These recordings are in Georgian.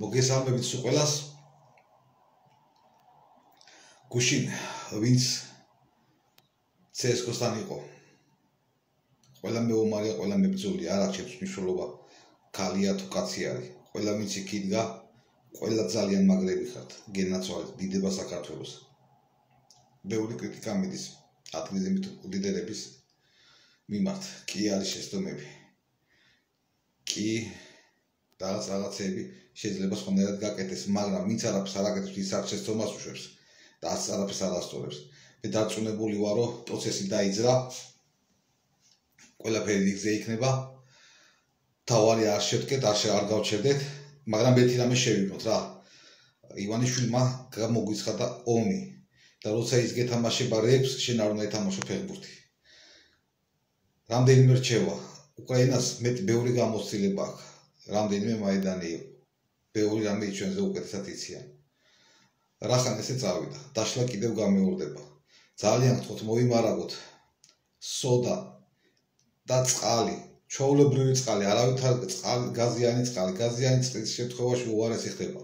მოგესალმებით სულ ყველას. გუშინ ვინც CSKA-სთან იყო. ყველა მეომარია, ყველა მებრძოლი, არ აქვს მნიშვნელობა ქალია თუ კაცი არის. ყველა ვინც იქ იდგა, ყველა ძალიან მაგრები ხართ. გენაცვალეთ დიდება საქართველოს. ბევრი კრიტიკა მიდის ადგილზემით ლიდერების მიმართ. კი არის შეცდომები. კი რაღაცები შეიძლება სხვანაირად გაკეთდეს, მაგრამ ვინც არაფერს არ აკეთებს, ის არ შეცდომას უშვებს და არაფერს არ ასწორებს. მე დარწმუნებული ვარ, რომ პროცესი დაიძრა, ყველაფერი რიგზე იქნება. თავარი არ შევდგეთ, არ გავჩერდეთ, მაგრამ ერთი რამე შევიგნოთ რა. ივანიშვილმა გამოგვიცხადა ომი და როცა ის გეთამაშება რექს, შენ არ უნდა ეთამაშო ფეხბურთი. რამდენიმე რჩევა. უკრაინას ბევრი გამოცდილება აქვს. რამდენიმე მაიდანი იყო. ბევრი რამე ჩვენზე უკეთესად იციან. რახან ესე წავიდა, დაშლა კიდევ გამეორდება. ძალიან გთხოვთ მოიმარაგოთ სოდა და წყალი, ჩვეულებრივი წყალი, არავითარ წყალი, გაზიანი წყლის შემთხვევაში უარესი ხდება.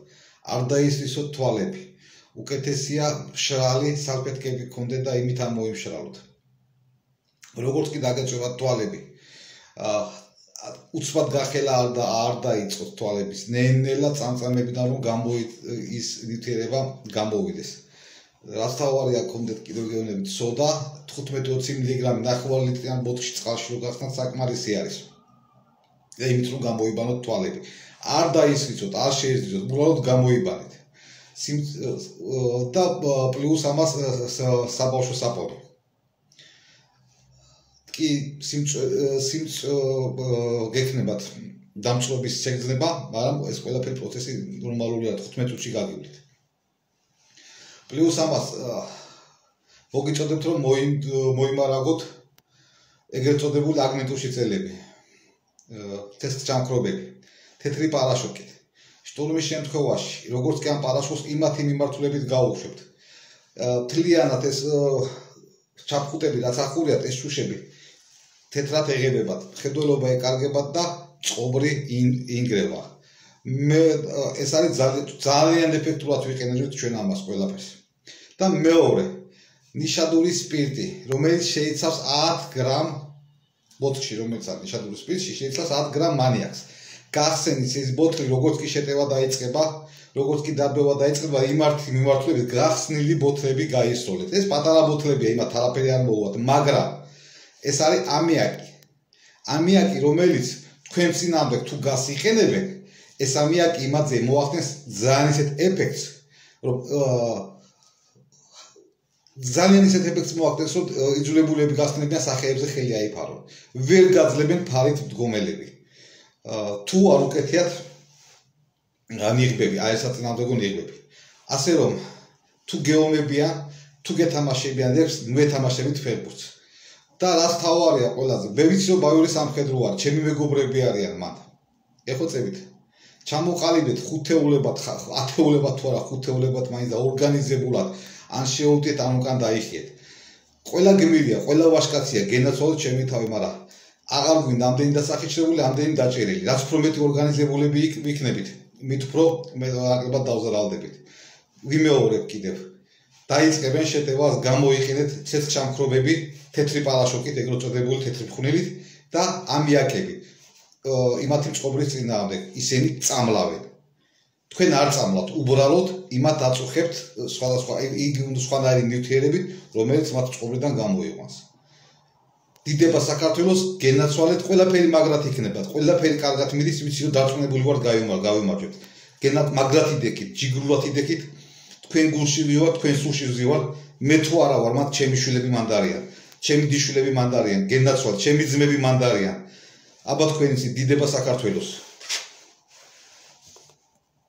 არ დაისვისოთ თვალები. უკეთესია მშრალი სალფეტკები გქონდეთ და იმით არ მოიმშრალოთ. როგორც კი დაგეწევათ თვალები, უცბად გახელა არ დაიწყოთ თვალების ნელ-ნელა წამწამებიდან რომ ის ნივთიერება გამოვიდეს. რაც თავარია გქონდეთ კიდევ გეუბნებით სოდა 15-20 მგ ნახევარლიტრიან ბოთლში წყალში რო გახსნათ საკმარისი არის. და იმით რომ გამოიბანოთ თვალები. არ დაისვიცოთ, არ შეიზრდოთ, უბრალოდ გამოიბანეთ. და პლუს ამას საბავშვო საპონი. კი გექნებათ დამწყობის შეგრძნება, მაგრამ ეს ყველაფერი პროცესი ნორმალურია 15 წუთში გაგივლით. პლუს ამას მოგიწოდებთ რომ მოიმარაგოთ ეგრეთ წოდებული აგმენტუში წელები. ტესტ ჩამქრობები, თეთრი პარაშოკით. შტურმის შემთხვევაში, როგორც კი ამ პარაშოკს იმათი მიმართულებით გაუშვებთ. თლიანად ეს ჩაფხუტები რაც ახურიათ ეს შუშები თეთრად ეღებებათ, მხედველობა ეკარგებათ და წყობრი ინგრევა. ეს არის ძალიან ეფექტურად ვიყენებთ ჩვენ ამას ყველაფერს. და მეორე, ნიშადური სპირტი, რომელიც შეიცავს 10 გრამ ბოთლში, რომელიც არის ნიშადური სპირტში, შეიცავს 10 გრამ მანიაკს. გახსენით ეს ბოთლი როგორც კი შეტევა დაიწყება, როგორც კი დაბევა დაიწყება, იმართი მიმართულებით გახსნილი ბოთლები გაისროლეთ. ეს პატარა ბოთლებია, იმათ არაფერი არ მოუვათ, მაგრამ ეს არის ამიაკი. ამიაკი, რომელიც თქვენ წინამდე თუ გასიყენებენ, ეს ამიაკი იმათზე მოახდენს ძალიან ისეთ ეფექტს, რომ ძალიან ისეთ ეფექტს მოახდენს, რომ იძულებულები გახსნებიან სახეებზე ხელი აიფარონ. ვერ გაძლებენ ფარით მდგომელები. თუ არ უკეთიათ ნიღბები, აი ესა წინამდებო ნიღბები. ასე რომ თუ გეომებიან, თუ გეთამაშებიან ლექს, მეთამაშებით ფეხბურთს. და რაც თავარია ყველაზე, მე ვიცი რომ ბავშვი სამხედრო არის, ჩემი მეგობრები არიან მათ. ეხოცებით. ჩამოყალიბეთ ხუთეულებად, ათეულებად თუ არა, ხუთეულებად მაინც და ორგანიზებულად ან შეუდგეთ, ან უკან დაიხიეთ. ყველა გმირია, ყველა ვაჟკაცია, გენაცვალოთ ჩემი თავი, მაგრამ აღარ გვინდა ამდენი დასახიჩრებული, ამდენი დაჭერილი. რაც უფრო მეტი ორგანიზებულები იქნებით, მით უფრო ნაკლებად დავზრალდებით. ვიმეორებ კიდევ. დაიწყებენ შეტევას, გამოიყენეთ ცეცხლჩამქრობები, თეთრი პარაშოკით, ეგრეთ წოდებული თეთრი ფხვნილით და ამიაკები. იმათი წყობრის წინააღმდეგ ისინი წამლავენ. თქვენ არ წამლავთ, უბრალოდ იმათ აწუხებთ სხვანაირი ნივთიერებით, რომელიც მათ წყობრიდან გამოიყვანს. დიდება საქართველოს გენაცვალეთ, ყველაფერი მაგრად იქნებათ, ყველაფერი კარგად მიდის, ვიცი რომ დარწმუნებული ვარ გავიმარჯვებთ. მაგრად იდექით, ჯიგრულად იდექით, თქვენ გულში ვივარ, თქვენ სულში ვზივარ, მე თუ არა ვარ, მათ ჩემი შვილები მანდარიან, ჩემი დიშვილები მანდარიან, გენაცვალეთ, ჩემი ძმები მანდარიან. აბა თქვენ იცით, დიდება საქართველოს.